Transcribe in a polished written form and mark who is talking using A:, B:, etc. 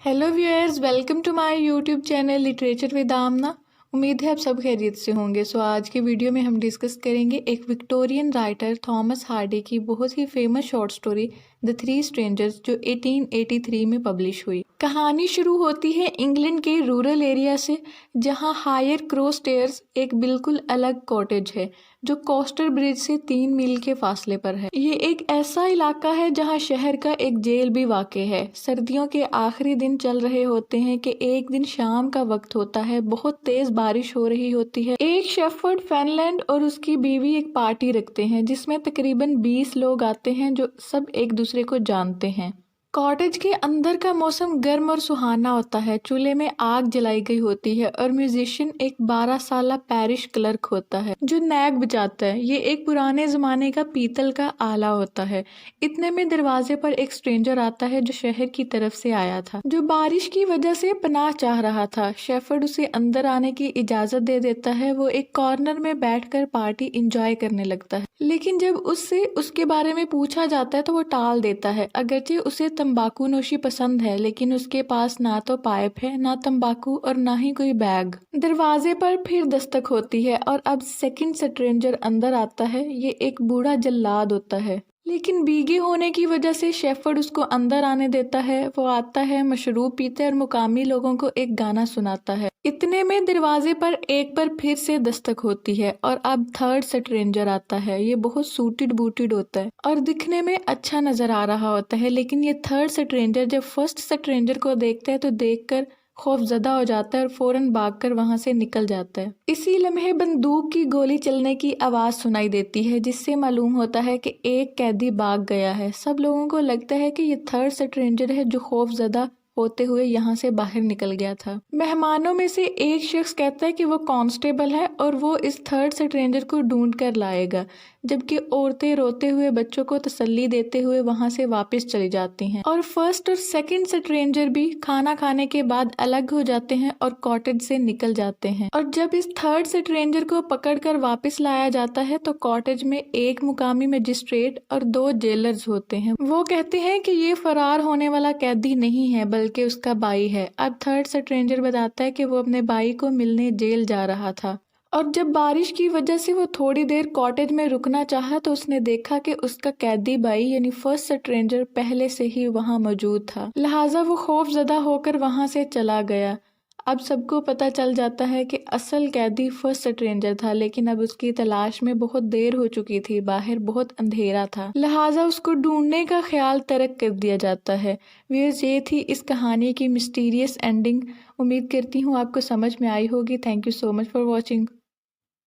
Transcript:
A: Hello viewers, welcome to my YouTube channel literature with Amna. उम्मीद है आप सब खैरियत से होंगे। आज के वीडियो में हम डिस्कस करेंगे एक विक्टोरियन राइटर थॉमस हार्डी की बहुत ही famous short story the three strangers जो 1883 में पब्लिश हुई। कहानी शुरू होती है इंग्लैंड के रूरल एरिया से, जहां हायर क्रो स्टेयर्स एक बिल्कुल अलग कॉटेज है जो कोस्टर ब्रिज से 3 मील के फासले पर है। ये एक ऐसा इलाका है जहां शहर का एक जेल भी वाक़ है। सर्दियों के आखिरी दिन चल रहे होते हैं कि एक दिन शाम का वक्त होता है, बहुत तेज बारिश हो रही होती है। एक शेफर्ड फेनलैंड और उसकी बीवी एक पार्टी रखते हैं जिसमें तकरीबन 20 लोग आते हैं जो सब एक दूसरे को जानते हैं। कॉटेज के अंदर का मौसम गर्म और सुहाना होता है। चूल्हे में आग जलाई गई होती है और म्यूजिशियन एक 12 साल पैरिश क्लर्क होता है जो नैग बजाता है। ये एक पुराने जमाने का पीतल का आला होता है। इतने में दरवाजे पर एक स्ट्रेंजर आता है जो शहर की तरफ से आया था, जो बारिश की वजह से पनाह चाह रहा था। शेफर्ड उसे अंदर आने की इजाजत दे देता है। वो एक कॉर्नर में बैठकर पार्टी इंजॉय करने लगता है, लेकिन जब उससे उसके बारे में पूछा जाता है तो वो टाल देता है। अगरचे उसे तंबाकू नोशी पसंद है, लेकिन उसके पास ना तो पाइप है, ना तंबाकू और ना ही कोई बैग। दरवाजे पर फिर दस्तक होती है और अब सेकंड स्ट्रेंजर अंदर आता है। ये एक बूढ़ा जल्लाद होता है, लेकिन भीगे होने की वजह से शेफर्ड उसको अंदर आने देता है। वो आता है, मशरूब पीता है और मुकामी लोगों को एक गाना सुनाता है। इतने में दरवाजे पर एक बार फिर से दस्तक होती है और अब थर्ड स्ट्रेंजर आता है। ये बहुत सूटेड बूटेड होता है और दिखने में अच्छा नजर आ रहा होता है, लेकिन ये थर्ड स्ट्रेंजर जब फर्स्ट स्ट्रेंजर को देखता है तो देखकर खौफजदा हो जाता है और फौरन भागकर वहां से निकल जाता है। इसी लम्हे बंदूक की गोली चलने की आवाज सुनाई देती है, जिससे मालूम होता है कि एक कैदी भाग गया है। सब लोगों को लगता है कि ये थर्ड स्ट्रेंजर है जो खौफजदा होते हुए यहाँ से बाहर निकल गया था। मेहमानों में से एक शख्स कहता है कि वो कांस्टेबल है और वो इस थर्ड स्ट्रेंजर को ढूंढ कर लाएगा, जबकि औरतें रोते हुए बच्चों को तसल्ली देते हुए वहां से वापस चली जाती हैं। और फर्स्ट और सेकंड स्ट्रेंजर भी खाना खाने के बाद अलग हो जाते हैं और कॉटेज से निकल जाते हैं। और जब इस थर्ड स्ट्रेंजर को पकड़कर वापस लाया जाता है तो कॉटेज में एक मुकामी मजिस्ट्रेट और 2 जेलर्स होते हैं। वो कहते हैं कि ये फरार होने वाला कैदी नहीं है बल्कि उसका भाई है। अब थर्ड स्ट्रेंजर बताता है कि वो अपने भाई को मिलने जेल जा रहा था और जब बारिश की वजह से वो थोड़ी देर कॉटेज में रुकना चाहा तो उसने देखा कि उसका कैदी भाई यानी फर्स्ट स्ट्रेंजर पहले से ही वहां मौजूद था। लिहाजा वो खौफजदा होकर वहां से चला गया। अब सबको पता चल जाता है कि असल कैदी फर्स्ट स्ट्रेंजर था, लेकिन अब उसकी तलाश में बहुत देर हो चुकी थी। बाहर बहुत अंधेरा था, लिहाजा उसको ढूंढने का ख्याल तर्क कर दिया जाता है। व्यूअर्स, ये थी इस कहानी की मिस्टीरियस एंडिंग। उम्मीद करती हूँ आपको समझ में आई होगी। Thank you so much for watching.